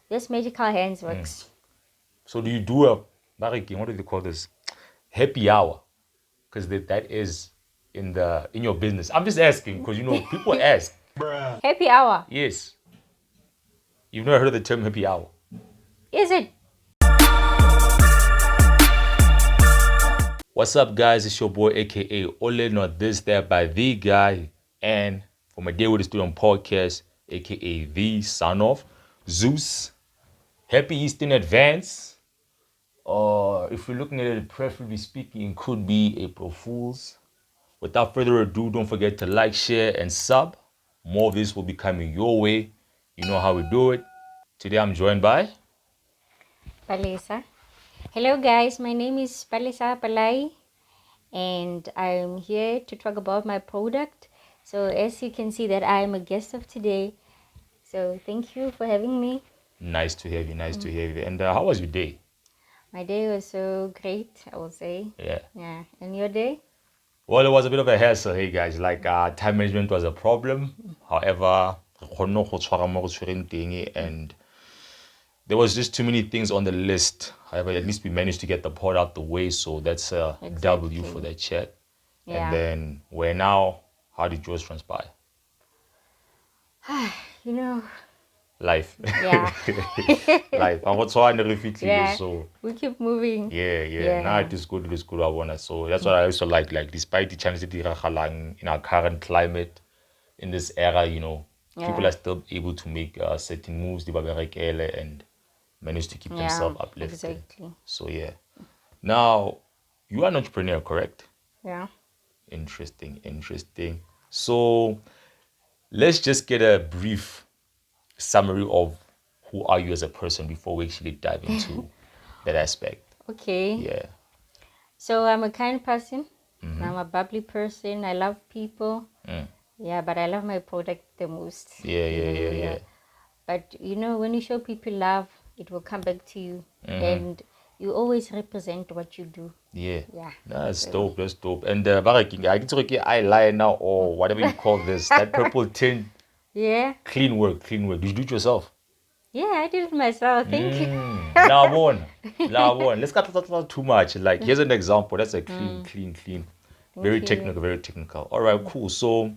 this magical hands works. So do you do a, what do they call this? Happy hour? Because that is in your business. I'm just asking because people ask. Happy hour. Yes. You've never heard of the term happy hour? Is it? What's up, guys? It's your boy, aka Ole, not this, that, by the guy, and for my Day with the Student podcast, aka the son of Zeus. Happy Easter in advance. Or if you're looking at it, preferably speaking, it could be April Fools. Without further ado, don't forget to like, share, and sub. More of this will be coming your way. You know how we do it. Today I'm joined by Palesa. Hello guys, my name is Palesa Palai and I'm here to talk about my product. So as you can see that I am a guest of today. So thank you for having me. Nice to have you. Nice to have you. And how was your day? My day was so great, I will say. Yeah. Yeah. And your day? Well, it was a bit of a hassle, hey guys. Like time management was a problem. However, and there was just too many things on the list. However, at least we managed to get the pod out the way, so that's a W for that chat. Yeah. And then where now? How did yours transpire? You know, Life. yeah. Life. And what's why Yeah. so We keep moving. yeah. Now it is good, I wanna. So that's what I also like despite the challenges in our current climate, in this era, people are still able to make certain moves, and manage to keep themselves uplifted. Exactly. So yeah. Now, you are an entrepreneur, correct? Yeah. Interesting. So let's just get a brief summary of who are you as a person before we actually dive into that aspect. Okay. Yeah. So I'm a kind person. I'm a bubbly person. I love people. Yeah, but I love my product the most. Yeah. But when you show people love, it will come back to you, and you always represent what you do. Yeah. Yeah. That's dope. And Baraking, I get to eyeliner or whatever you call this, that purple tint. Yeah. Clean work. Did you do it yourself? Yeah, I did it myself. Thank you. Now one. Let's not too much. Like here's an example. That's a clean. Very technical. All right, cool. So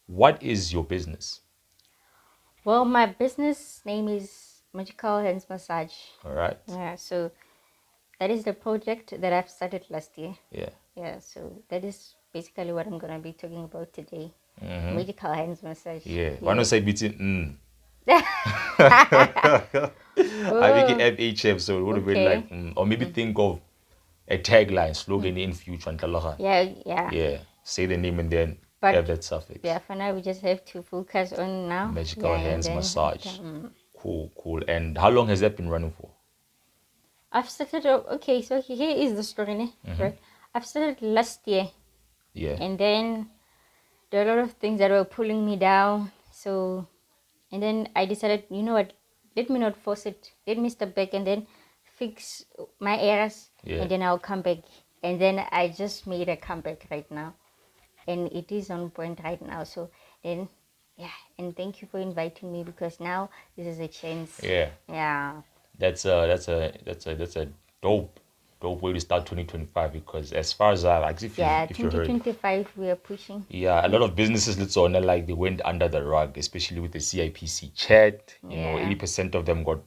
what is your business? Well, my business name is Magical Hands Massage. All right. Yeah, so that is the project that I've started last year. Yeah. Yeah, so that is basically what I'm gonna be talking about today. Magical hands massage. Yeah. Why not say between I think FHF, so it would have been like or maybe think of a tagline, slogan in future. Yeah. Say the name and then have that suffix. Yeah, for now we just have to focus on now. Magical hands massage. Cool. And how long has that been running for? I've started. Okay, so here is the story, right? I've started last year. Yeah. And then there are a lot of things that were pulling me down. So, and then I decided, you know what? Let me not force it. Let me step back and then fix my errors. Yeah. And then I'll come back. And then I just made a comeback right now, and it is on point right now. So then, yeah. And thank you for inviting me, because now this is a chance. Yeah. That's a dope way to start 2025, because as far as if you heard, 2025 we are pushing. Yeah, a lot of businesses they went under the rug, especially with the CIPC chat. 80% of them got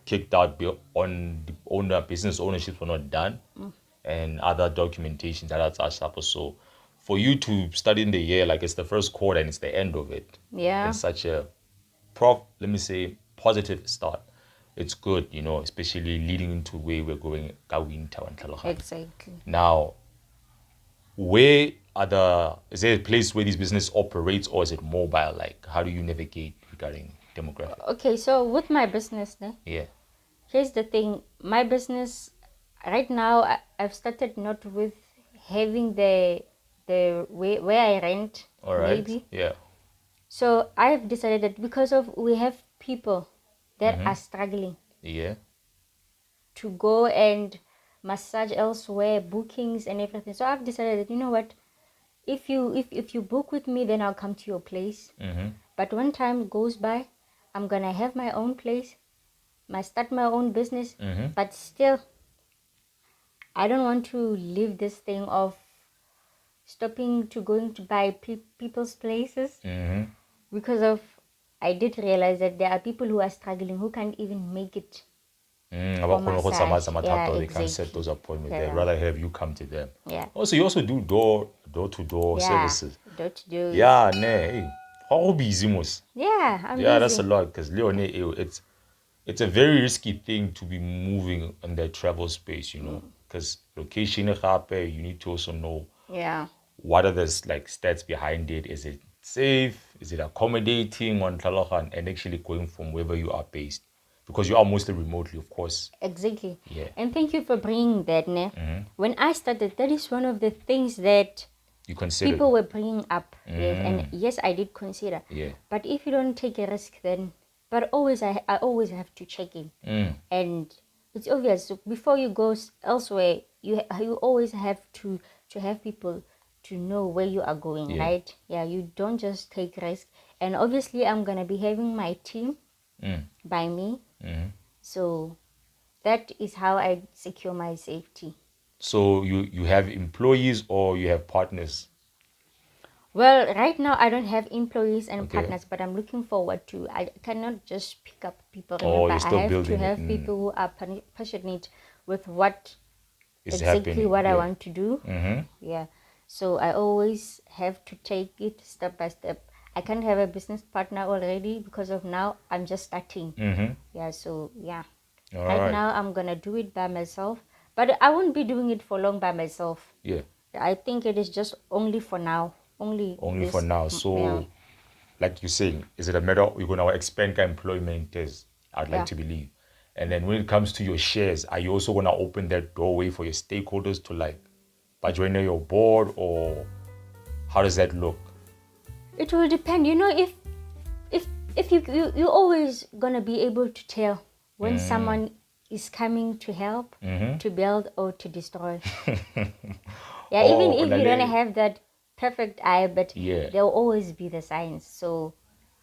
kicked out on the business ownerships were not done, and other documentation that's up. So for you to start in the year like it's the first quarter and it's the end of it, yeah, it's such a positive start. It's good, especially leading into where we're going. Exactly. Now, is there a place where this business operates, or is it mobile? Like, how do you navigate regarding demographic? Okay, so with my business, here's the thing. My business right now, I've started not with having the where I rent. All right. Maybe. Yeah. So I've decided that because of we have people that are struggling. Yeah. To go and massage elsewhere, bookings and everything. So I've decided that, you know what, if you book with me, then I'll come to your place. But when time goes by, I'm gonna have my own place, might start my own business, but still, I don't want to leave this thing of stopping to going to buy people's places because of I did realize that there are people who are struggling who can't even make it for massage. Yeah, they can't set exactly. those appointments. They'd Yeah. rather have you come to them. Yeah. Also, you also do door-to-door Yeah. services. Door to door. Yeah, hey. How busy most? Yeah, I'm Yeah, busy. that's a lot because Leone, it's a very risky thing to be moving in that travel space, because location gape, you need to also know Yeah. what are the like stats behind it. Is it safe? Is it accommodating on Tlalogan and actually going from wherever you are based? Because you are mostly remotely, of course. Exactly. Yeah. And thank you for bringing that, ne? When I started, that is one of the things that You consider. people were bringing up. Yes, and yes, I did consider. Yeah. But if you don't take a risk, then but always I always have to check in, and it's obvious. So before you go elsewhere, you always have to have people to know where you are going, Yeah. right? Yeah, you don't just take risk. And obviously, I'm gonna be having my team by me, so that is how I secure my safety. So you have employees or you have partners? Well, right now I don't have employees and Okay. partners, but I'm looking forward to. I cannot just pick up people. Oh, Remember, you're still I have to building it. have people who are passionate with what It's exactly happening. what I Yeah. want to do. Yeah. So I always have to take it step by step. I can't have a business partner already because of now I'm just starting. Yeah. So yeah. All Right right. now I'm gonna do it by myself, but I won't be doing it for long by myself. Yeah. I think it is just only for now. Only For this. now. Yeah. So, like you're saying, is it a matter of you're going to expand employment? As I'd like Yeah. to believe. And then when it comes to your shares, are you also going to open that doorway for your stakeholders to like, by joining your board, or how does that look? It will depend. If you always gonna be able to tell when someone is coming to help, to build or to destroy. Yeah, even Oh, if you don't Olale. have that perfect eye, but Yeah. there will always be the signs. So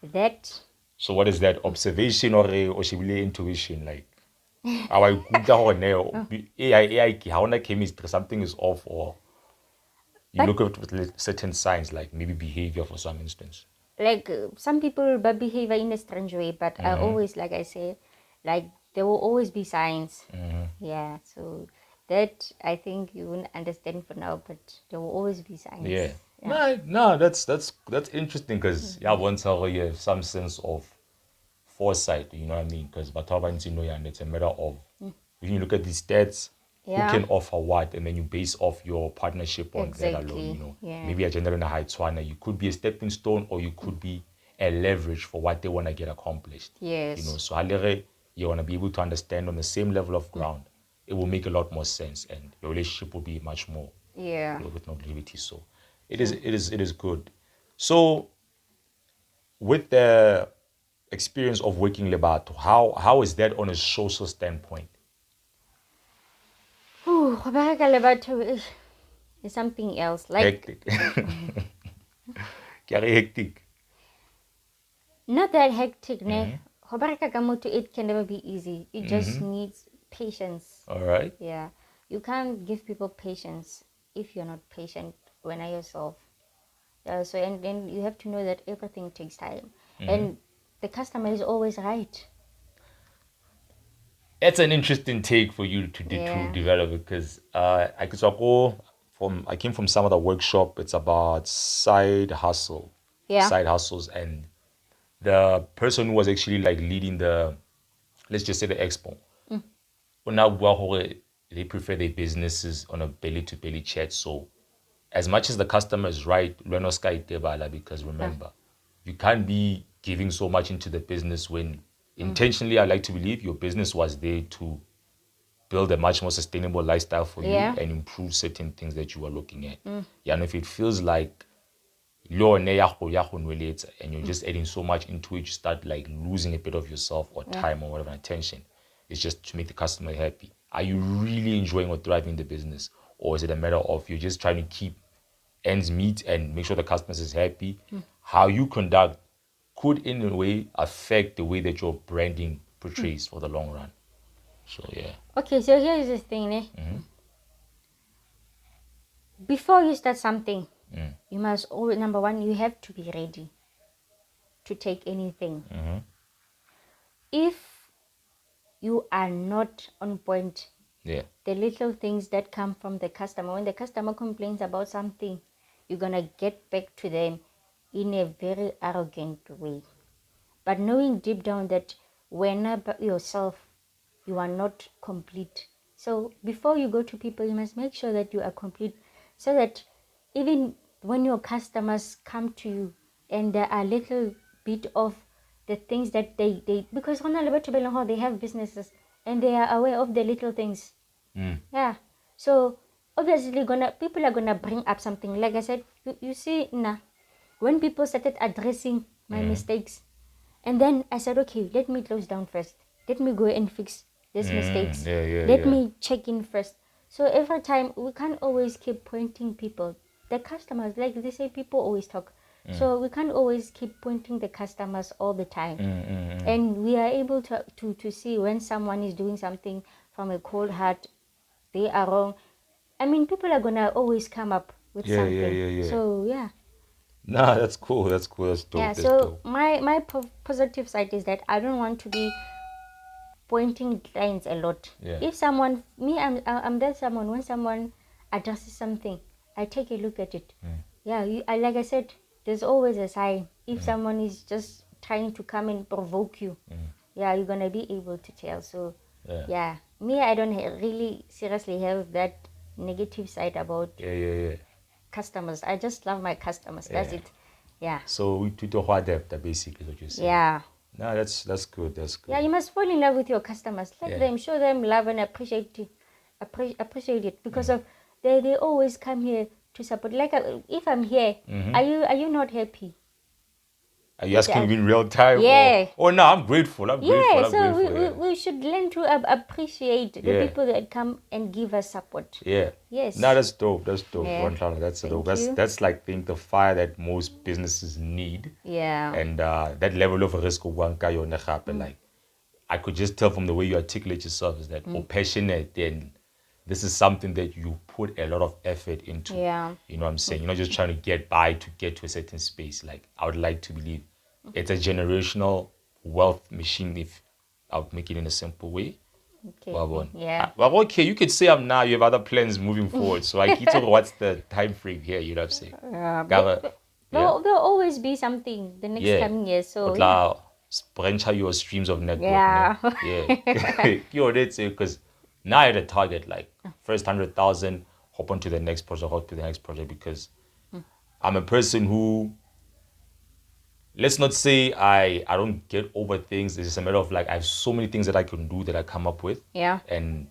that So what is that, observation or shebile intuition? Like, our ikutlwa gore ne AI ke ha hona chemistry, something is off, or you but look at with certain signs like maybe behavior for some instance. like some people but behave in a strange way, but I always, like I say, like there will always be signs. Yeah, so that I think you won't understand for now, but there will always be signs. Yeah. Yeah. No, that's interesting because yeah, once you have some sense of foresight, you know what I mean? Because and it's a matter of when you look at these stats, who Yeah. can offer what, and then you base off your partnership on that alone. Exactly. Yeah. Maybe a general height you could be a stepping stone, or you could be a leverage for what they want to get accomplished. Yes. So halere, you want to be able to understand on the same level of ground. It will make a lot more sense, and your relationship will be much more Yeah. with longevity. So it is good. So with the experience of working Lebato, how is that on a social standpoint? Whew, go bereka le batho is something else. Like Hectic. Ke a re hectic. not that hectic, ne? Go bereka ka motho, it can never be easy. It just needs patience. All right. Yeah. You can't give people patience if you're not patient when I yourself. So and then you have to know that everything takes time. And the customer is always right. That's an interesting take for you to Yeah. develop, because I could go from I came from some other workshop. It's about Yeah. side hustles, and the person who was actually like leading the, let's just say, the expo. Ona bua gore they prefer their businesses on a belly to belly chat. So as much as the customer is right, lwena ska itebala, because remember, you can't be giving so much into the business when intentionally, I like to believe your business was there to build a much more sustainable lifestyle for you Yeah. and improve certain things that you are looking at. Yeah, and if it feels like and you're just adding so much into it, you start like losing a bit of yourself or time or whatever attention. It's just to make the customer happy. Are you really enjoying or thriving the business? Or is it a matter of you're just trying to keep ends meet and make sure the customers is happy? How you conduct could in a way affect the way that your branding purchase for the long run. So yeah. Okay, so here's the thing, eh? Before you start something, you must always, number one, you have to be ready to take anything. If you are not on point, Yeah. the little things that come from the customer, when the customer complains about something, you're gonna get back to them in a very arrogant way. But knowing deep down that whenever yourself, you are not complete. So before you go to people, you must make sure that you are complete, so that even when your customers come to you and there are little bit of the things that they because they have businesses and they are aware of the little things. Yeah. So obviously people are gonna bring up something. Like I said, you see now, when people started addressing my mistakes, and then I said, okay, let me close down first. Let me go and fix these mistakes. Let me check in first. So every time, we can't always keep pointing people. The customers, like they say, people always talk. So we can't always keep pointing the customers all the time. And we are able to see when someone is doing something from a cold heart, they are wrong. I mean, people are going to always come up with something. Yeah. So, yeah. Nah, that's cool. That's cool. That's dope. Yeah, That's so dope. my positive side is that I don't want to be pointing clients a lot. Yeah. If someone, I'm that someone, when someone addresses something, I take a look at it. Yeah, like I said, there's always a sign. If someone is just trying to come and provoke you, yeah, you're gonna be able to tell. So yeah, me, I don't really seriously have that negative side about Yeah. customers. I just love my customers. That's it. Yeah. So we to A.D.W.A.S basically is what you're saying. Yeah. Nah, that's good. That's good. Yeah, you must fall in love with your customers. Let them, show them love and appreciate it because of they always come here to support. Like if I'm here, are you not happy? Are you asking me in real time? Yeah. Or no, I'm grateful. I'm grateful. Yeah, I'm so grateful. Yeah. we should learn to appreciate the Yeah. people that come and give us support. Yeah. Yes. No, that's dope. That's dope. Yeah. That's dope. Thank you. That's like the fire that most businesses need. Yeah. And that level of risk like I could just tell from the way you articulate yourself is that passionate, and this is something that you put a lot of effort into. Yeah. You know what I'm saying? You're not just trying to get by to get to a certain space. Like I would like to believe it's a generational wealth machine, if I would make it in a simple way. Okay. Well, Yeah. well, okay, you could say I'm now, you have other plans moving forward. So like, what's the time frame here? You know what I'm saying? There'll always be something the next coming year. So yeah. Branch out your streams of network. Yeah. Yeah. Yo, that's it. Because now I had a target, like first 100,000, hop on to the next project, hop to the next project. Because I'm a person who, let's not say I don't get over things. It's just a matter of like I have so many things that I can do that I come up with. Yeah. And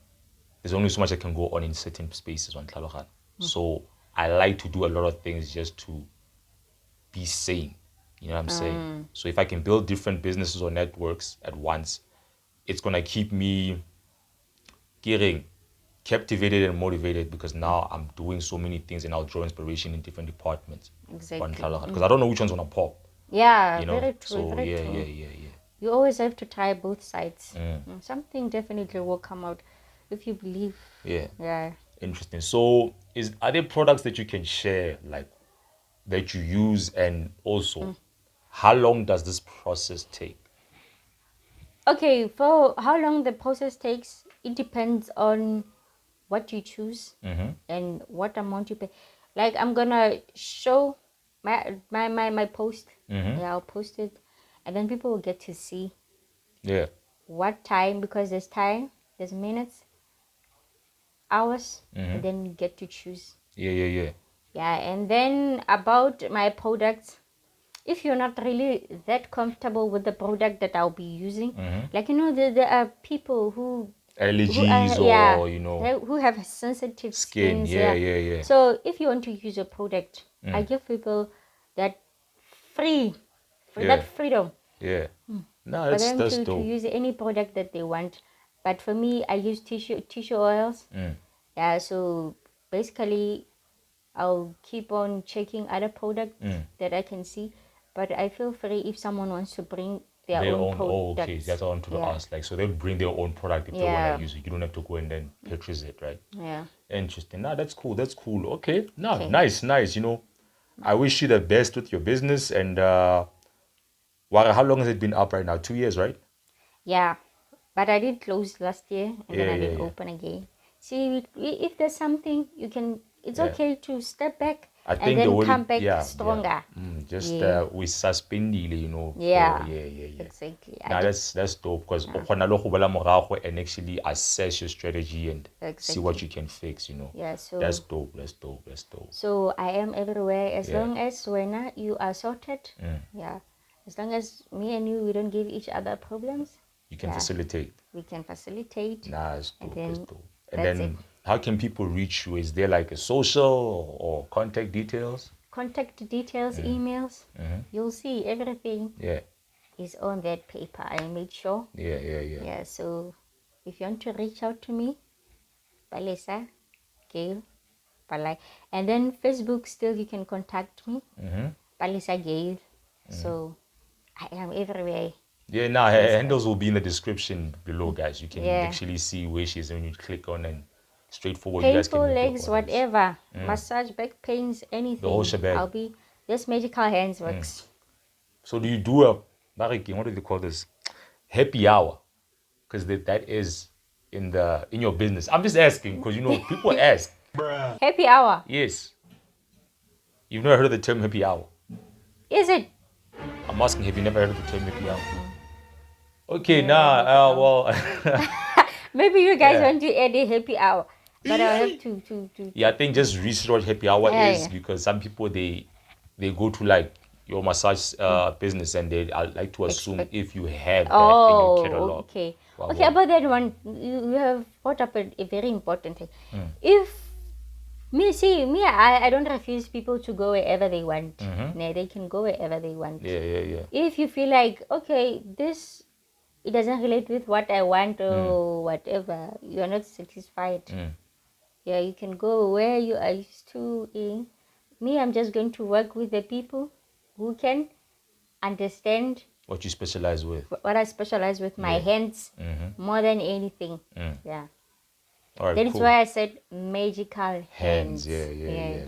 there's only so much I can go on in certain spaces on Tlalogan. So I like to do a lot of things just to be sane. You know what I'm saying? So if I can build different businesses or networks at once, it's gonna keep me getting captivated and motivated, because now I'm doing so many things and I'll draw inspiration in different departments. Exactly. Because I don't know which one's gonna pop. Yeah, You know? very true. So very yeah, true. yeah. You always have to try both sides. Something definitely will come out if you believe. Yeah. Yeah. Interesting. So are there products that you can share, like that you use, and also how long does this process take? Okay, for how long the process takes, it depends on what you choose and what amount you pay. Like I'm gonna show my post. Yeah, I'll post it, and then people will get to see Yeah. what time, because there's time, there's minutes, hours, and then you get to choose. Yeah. Yeah, and then about my products, if you're not really that comfortable with the product that I'll be using, like there are people who Allergies yeah, or who have sensitive skin. skins. Yeah. So if you want to use a product, I give people that free that freedom Yeah. No, for them that's to dope. use any product that they want. But for me, I use tissue oils. Yeah, so basically I'll keep on checking other products that I can see, but I feel free if someone wants to bring their own Oh, okay, products. that's what I wanted to Yeah. ask. Like, so they'll bring their own product if they want Yeah. to use it. You don't have to go and then purchase it, right? Yeah. Interesting. Nah, that's cool. That's cool. Okay. Nah, Okay. nice. I wish you the best with your business. And how long has it been up right now? 2 years, right? Yeah. But I did close last year and then Yeah, I yeah, did yeah. open again. See, if there's something you can, it's Yeah. okay to step back I and think the then only, come back yeah, yeah. stronger. Just Yeah. we suspend for, Yeah. yeah. Exactly. Nah, that's dope because and actually assess your strategy and see what Exactly. you can fix. Yeah. That's So dope. That's dope. That's dope. so I am everywhere as Yeah. long as when you are sorted. Yeah. As long as me and you we don't give each other problems. You can Yeah. facilitate. We can facilitate Nah, that's and dope. That's then dope. And that's it. then how can people reach you? Is there like a social or contact details? Contact details, emails, you'll see everything Yeah. is on that paper. I made sure. Yeah. Yeah, so if you want to reach out to me, Palesa, Gail, Palai. And then Facebook still you can contact me, Palesa Gail. So I am everywhere. Yeah, nah, Yes, handles will be in the description below, guys. You can yeah. actually see where she's when you click on and straightforward. You guys Painful can make your legs, orders. whatever, massage, back pains, The whole anything. shebang. I'll be, this magical hands works. So do you do a Bariki, what do they call this? Happy hour. Because that is in your business. I'm just asking because people ask. Happy hour. Yes. You've never heard of the term happy hour. Is it? I'm asking, have you never heard of the term happy hour? Okay, Yeah, happy hour. well, Maybe you guys Yeah. want to add a happy hour, but I'll have to. yeah, I think just research what happy hour Yeah, is yeah. because some people they go to like your massage business and they like to assume Expect. if you have that in your Oh, catalog. okay. Well, Okay, about that one, you have brought up a very important thing. If I don't refuse people to go wherever they want. No, they can go wherever they want. Yeah. If you feel like, okay, this it doesn't relate with what I want or whatever, you're not satisfied. Yeah, you can go where you are used to. Me, I'm just going to work with the people who can understand What you specialize with. what I specialize with, my hands more than anything. Yeah. All right, That is cool. why I said magical hands. Yeah.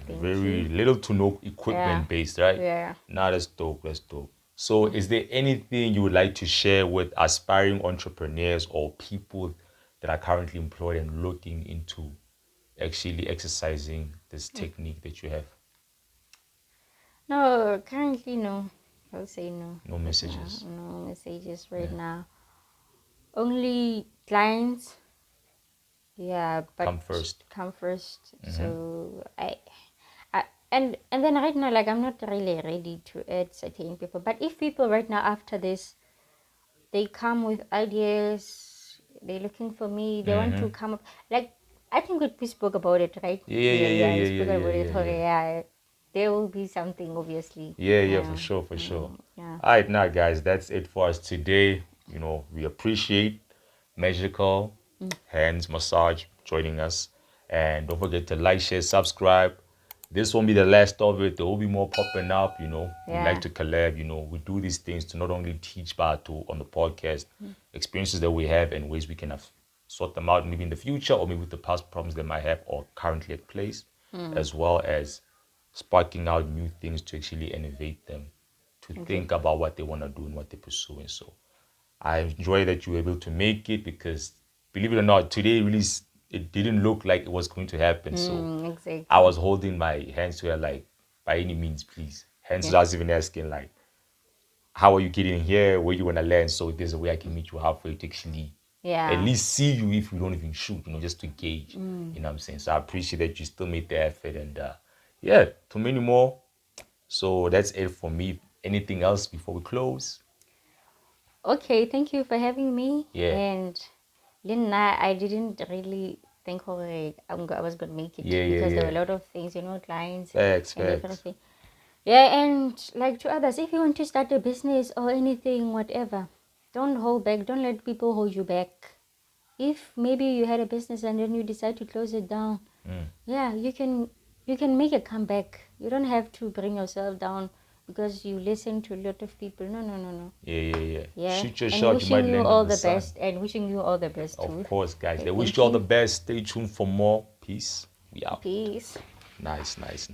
Thank Very you. little to no equipment based, right? Yeah. Nah, that's dope. That's dope. So, is there anything you would like to share with aspiring entrepreneurs or people that are currently employed and looking into actually exercising this technique that you have? No, currently no. I'll say no. No messages. No messages right now. Only clients. Yeah, but Come first. Come first. So and then right now, like I'm not really ready to add certain people. But if people right now after this, they come with ideas, they're looking for me, they want to come up. Like I think we spoke about it, right? Yeah. We spoke about it. Okay, yeah, there will be something obviously. Yeah, for sure. Yeah. All right, now, guys, that's it for us today. We appreciate Magical Hands Massage joining us. And don't forget to like, share, subscribe. This won't be the last of it. There will be more popping up. We like to collab. We do these things to not only teach, but to on the podcast experiences that we have and ways we can sort them out maybe in the future or maybe with the past problems they might have or currently at place, as well as sparking out new things to actually innovate them, to think about what they want to do and what they're pursuing. So I enjoy that you were able to make it because, believe it or not, today really it didn't look like it was going to happen. So Exactly. I was holding my hands to her like, by any means, please. Hence, I was even asking like, how are you getting here? Where you want to land? So there's a way I can meet you halfway to actually at least see you if we don't even shoot, just to gauge. You know what I'm saying? So I appreciate that you still made the effort and to many more. So that's it for me. Anything else before we close? Okay, thank you for having me. Yeah. And Lina, I didn't really think I was gonna make it Yeah, because there were yeah. a lot of things, clients Facts. and everything. Yeah, and like to others, if you want to start a business or anything, whatever, don't hold back. Don't let people hold you back. If maybe you had a business and then you decide to close it down, yeah, you can make a comeback. You don't have to bring yourself down. because you listen to a lot of people. No. Yeah. Shoot your And shot, you might wishing you land all in the the sun. best. And wishing you all the best too. Of course, guys. Okay, They wish thank you all the you. best. Stay tuned for more. Peace. We out. Peace. Nice.